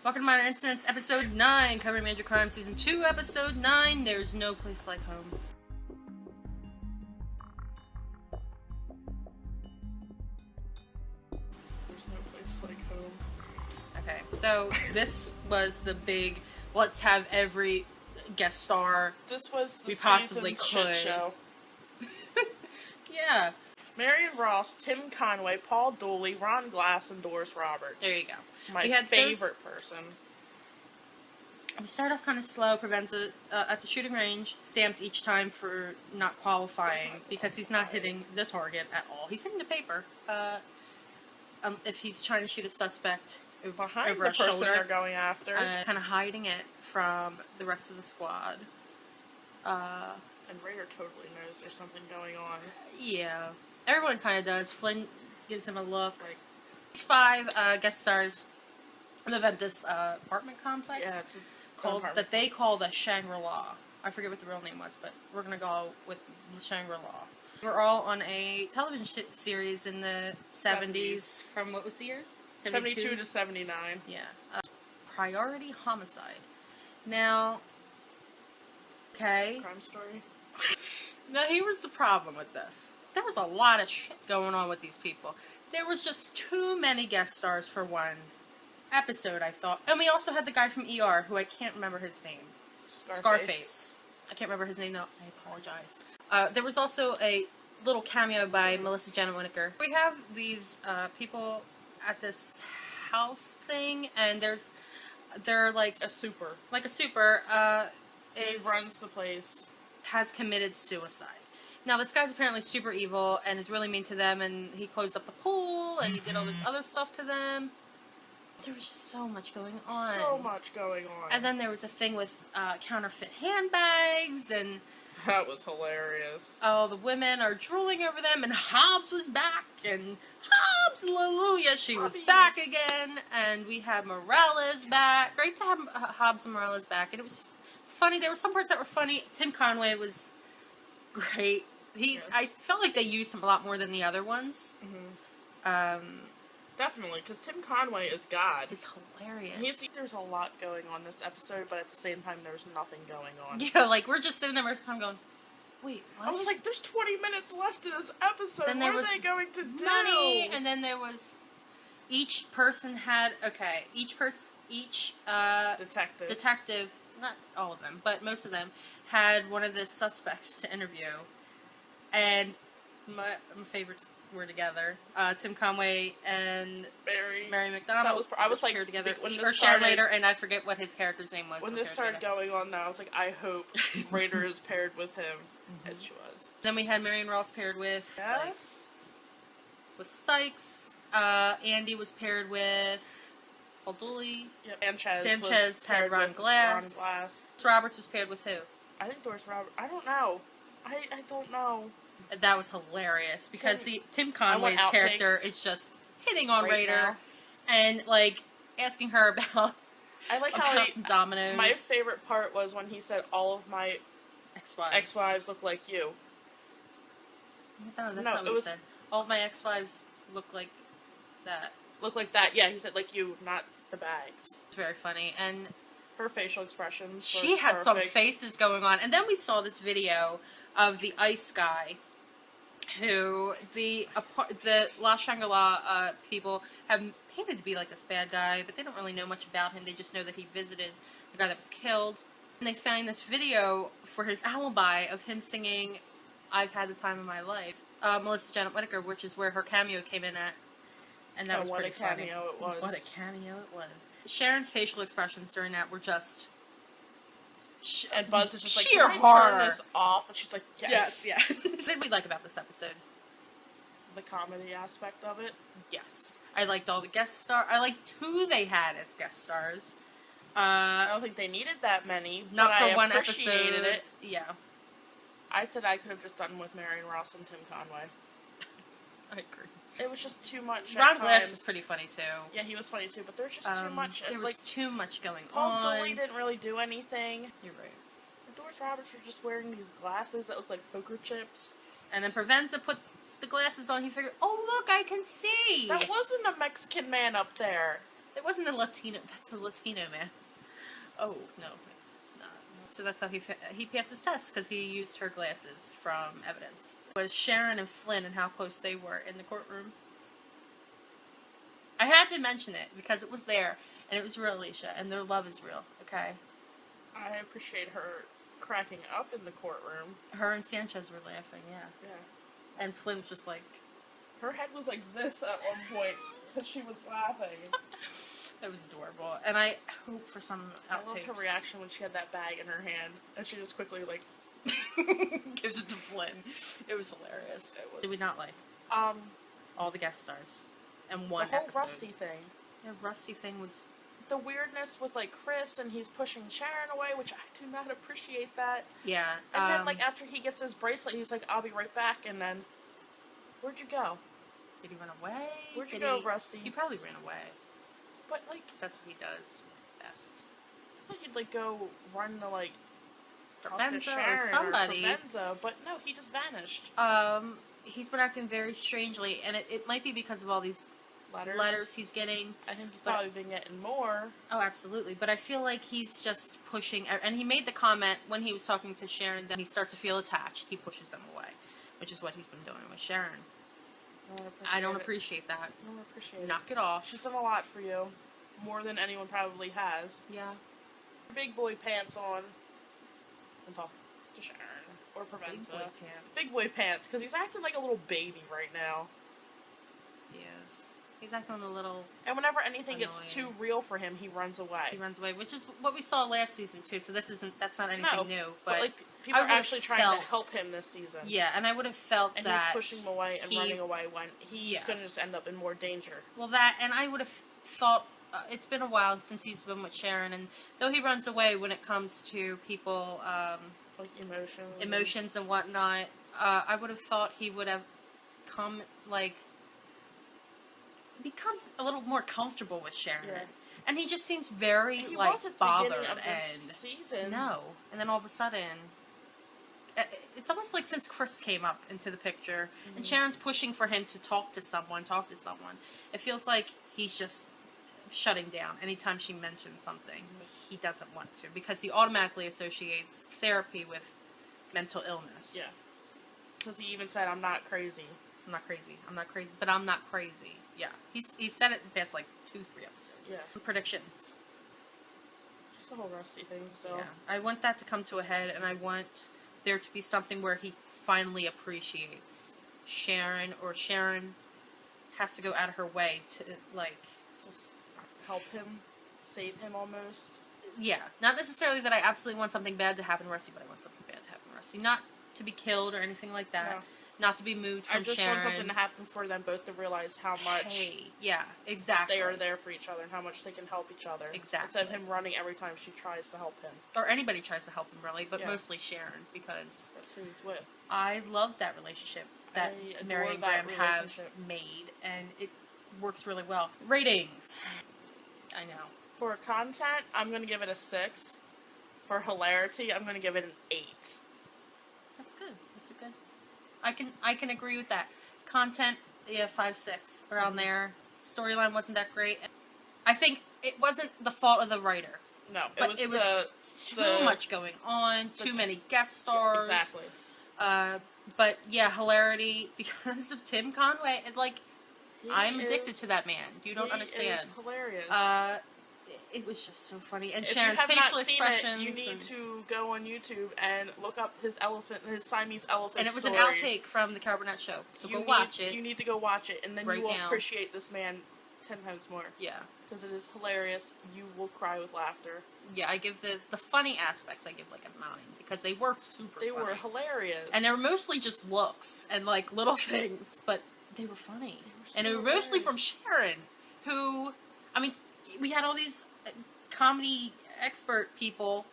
Welcome to Minor Incidents, Episode 9, covering Major Crime, Season 2, Episode 9, There's No Place Like Home. There's no place like home. Okay, so this was the big, let's have every guest star This was the we possibly season's could. shit show. Yeah, Marion Ross, Tim Conway, Paul Dooley, Ron Glass, and Doris Roberts. there you go. My We had favorite person. We start off kind of slow. Provenza at the shooting range, stamped each time for not qualifying because he's not hitting the target at all. He's hitting the paper. If he's trying to shoot a suspect Behind over the a person shoulder, they're going after. kind of hiding it from the rest of the squad. And Raider totally knows there's something going on. Yeah, everyone kind of does. Flynn gives him a look. Like, These 5 guest stars live at this apartment complex. yeah, it's that they call the Shangri-La. I forget what the real name was, but we're gonna go with the Shangri-La. We're all on a television series in the 70s. From what was the years? 72 to 79. Yeah. Priority Homicide. Now, okay. Crime Story. Now, here was the problem with this. There was a lot of shit going on with these people. There was just too many guest stars for one episode, I thought. And we also had the guy from ER, who I can't remember his name. Scarface. I can't remember his name, though. I apologize. There was also a little cameo by Melissa Janet Winokur. We have these people at this house thing, and they're like A super. Like a super, He runs the place. has committed suicide. Now, this guy's apparently super evil and is really mean to them, and he closed up the pool, and he did all this other stuff to them. There was just so much going on. So much going on. And then there was a thing with counterfeit handbags, and that was hilarious. oh, the women are drooling over them, and Hobbs was back, and Hobbs, hallelujah, she was back again, and we have Morales back. Great to have Hobbs and Morales back, and it was funny. There were some parts that were funny. Tim Conway was great. I felt like they used him a lot more than the other ones. Mm-hmm. Definitely, because Tim Conway is God. It's hilarious. There's a lot going on this episode, but at the same time, there's nothing going on. Yeah, like, we're just sitting there most of the time going, wait, what? I was like, there's 20 minutes left in this episode. Then what there are they going to do? money, and then there was, each person had, each detective, not all of them, but most of them, had one of the suspects to interview. And my favorites were together. Tim Conway and Mary McDonald. I was like, here together. when Or this Sharon started, Rader, and I forget what his character's name was. when this started going on, now I was like, I hope Raider is paired with him, and she was. Then we had Marion Ross paired with Sykes. Andy was paired with Paul Dooley. Yep. Sanchez had Ron Glass. Roberts was paired with who? I think Doris Roberts. I don't know. I don't know. That was hilarious because Tim Conway's character is just hitting on Raider and like asking her about I like how dominoes. My favorite part was when he said all of my ex-wives look like you. No, that's not what he said. All of my ex-wives look like that. Look like that. Yeah, he said like you, not the bags. It's very funny. And her facial expressions. She had some faces going on. And then we saw this video of the ice guy who the La Shangri-La people have painted to be like this bad guy, but they don't really know much about him. They just know that he visited the guy that was killed. And they found this video for his alibi of him singing I've Had the Time of My Life. Melissa Janet Winokur, which is where her cameo came in at. And that was pretty funny. What a cameo it was. Sharon's facial expressions during that were just... And Buzz is just like, sheer can I horror. turn this off? And she's like, yes. What did we like about this episode? The comedy aspect of it. Yes. I liked all the guest stars. I liked who they had as guest stars. I don't think they needed that many. Not but for I one appreciated episode. It. Yeah. I said I could have just done with Marion Ross and Tim Conway. I agree. It was just too much. Ron Glass was pretty funny too. Yeah, he was funny too, but there was just too much. There was too much going Paul on. Dooley didn't really do anything. You're right. And Doris Roberts was just wearing these glasses that looked like poker chips. And then Provenza puts the glasses on. He figured, oh look, I can see. That wasn't a Mexican man up there. It wasn't a Latino. That's a Latino man. Oh no, it's not. So that's how he passed his test because he used her glasses from evidence. It was Sharon and Flynn and how close they were in the courtroom. I had to mention it because it was there and it was real, Alicia, and their love is real. Okay. I appreciate her cracking up in the courtroom. Her and Sanchez were laughing. Yeah. Yeah. And Flynn was just like. Her head was like this at one point because she was laughing. That was adorable, and I hope for some outtakes. I loved her reaction when she had that bag in her hand, and she just quickly like gives it to Flynn. It was hilarious. Did we not like all the guest stars and one the whole episode? Rusty thing? Yeah, Rusty thing was the weirdness with like Chris, and he's pushing Sharon away, which I do not appreciate that. Yeah, and then like after he gets his bracelet, he's like, "I'll be right back," and then where'd you go? Did he run away? Where'd you go, Rusty? He probably ran away. But like, 'cause that's what he does best. I thought you'd like go run to like Provenza or somebody. Provenza, but no, he just vanished. He's been acting very strangely, and it might be because of all these letters he's getting. I think he's probably been getting more. Oh, absolutely. But I feel like he's just pushing, and he made the comment when he was talking to Sharon that he starts to feel attached. He pushes them away, which is what he's been doing with Sharon. I don't appreciate that. I don't appreciate it. Knock it off. She's done a lot for you. More than anyone probably has. Yeah. Big boy pants on. And talk to Sharon. Or Provenza. Big boy pants. Big boy pants, because he's acting like a little baby right now. He is. He's acting a little And whenever anything annoying. gets too real for him, he runs away. He runs away, which is what we saw last season too, so that's not anything new. But like, people I are actually trying felt, to help him this season. Yeah, and I would have felt and that he's pushing him away and running away when he's going to just end up in more danger. Well, that, and I would have thought, it's been a while since he's been with Sharon, and though he runs away when it comes to people, like emotions and whatnot, I would have thought he would have become a little more comfortable with Sharon. Yeah. And he just seems very, he like, was at the bothered. beginning of and this season. No. And then all of a sudden, it's almost like since Chris came up into the picture, and Sharon's pushing for him to talk to someone, it feels like he's just shutting down anytime she mentions something he doesn't want to, because he automatically associates therapy with mental illness. Yeah. Because he even said, I'm not crazy. I'm not crazy, but I'm not crazy. Yeah. He's said it in the past, like, 2-3 episodes. Yeah. Predictions. Just the whole Rusty thing still. Yeah. I want that to come to a head, and I want there to be something where he finally appreciates Sharon, or Sharon has to go out of her way to, like... just help him, save him almost. Yeah. Not necessarily that I absolutely want something bad to happen to Rusty, but I want something bad to happen to Rusty. Not to be killed or anything like that. No. Not to be moved from Sharon. I just want something to happen for them both to realize how much yeah, exactly. they are there for each other and how much they can help each other. Exactly. Instead of him running every time she tries to help him. Or anybody tries to help him, really, but mostly Sharon, because... that's who he's with. I love that relationship that Mary and Graham have made, and it works really well. Ratings. I know. For content, I'm going to give it a 6. For hilarity, I'm going to give it an 8. That's good. That's a good... I can agree with that. Content, yeah, 5-6 around there. Storyline wasn't that great. I think it wasn't the fault of the writer. No, it was too much going on. Too many guest stars. Exactly. But yeah, hilarity because of Tim Conway. I'm addicted to that man. You don't understand. It is hilarious. It was just so funny. And if Sharon's facial expressions. You need to go on YouTube and look up his Siamese elephant. And it was story. an outtake from the Carol Burnett show. So go watch it. You need to go watch it, and then you will appreciate this man 10 times more. Yeah. Because it is hilarious. You will cry with laughter. Yeah, I give the funny aspects, I give like a 9. Because they were super funny. They were hilarious. And they were mostly just looks and like little things, but they were funny. And they were mostly from Sharon, who, I mean, we had all these comedy expert people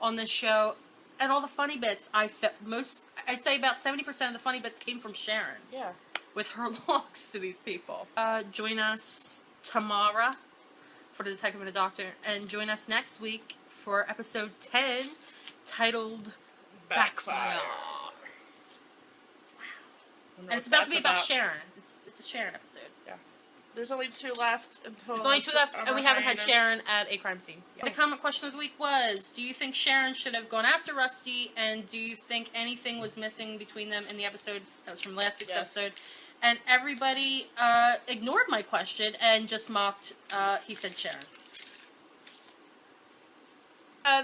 on this show, and all the funny bits, I'd say about 70% of the funny bits came from Sharon. Yeah. With her looks to these people. Join us tomorrow for The Detective and the Doctor, and join us next week for episode 10, titled Backfire. Wow. And it's about to be about Sharon. It's a Sharon episode. Yeah. There's only 2 left until. There's only 2 left, and we haven't had hiatus. Sharon at a crime scene. The comment question of the week was, do you think Sharon should have gone after Rusty, and do you think anything was missing between them in the episode? That was from last week's episode. And everybody ignored my question and just mocked, he said Sharon.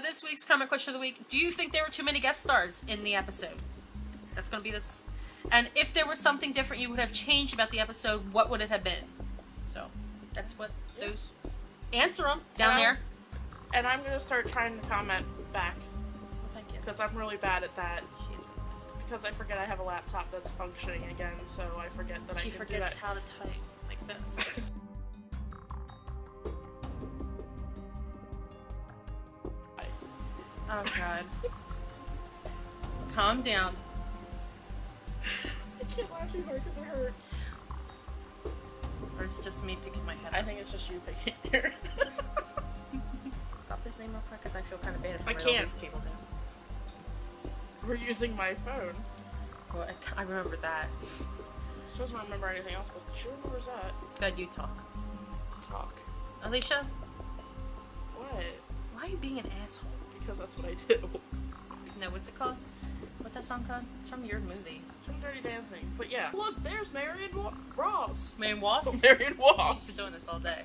This week's comment question of the week, do you think there were too many guest stars in the episode? That's going to be this. And if there was something different you would have changed about the episode, what would it have been? So, that's what those... Answer them down there. And I'm going to start trying to comment back. Well, thank you. Because I'm really bad at that. She is really bad. Because I forget I have a laptop that's functioning again, so I forget that She I can forgets do how to type like this. Oh, God. Calm down. I can't laugh too hard because it hurts. Or is it just me picking my head I up? think it's just you picking your Look up his name real quick, because I feel kind of bad if I I read can't. all these people down. We're using my phone. Well, I remember that. She doesn't remember anything else, but she remembers that. Good, you talk. Talk. Alicia, What? why are you being an asshole? Because that's what I do. No, what's it called? What's that song called? It's from your movie. It's from Dirty Dancing. But yeah. Look, there's Marion Ross. Man, Wass? Marion Ross. She's been doing this all day.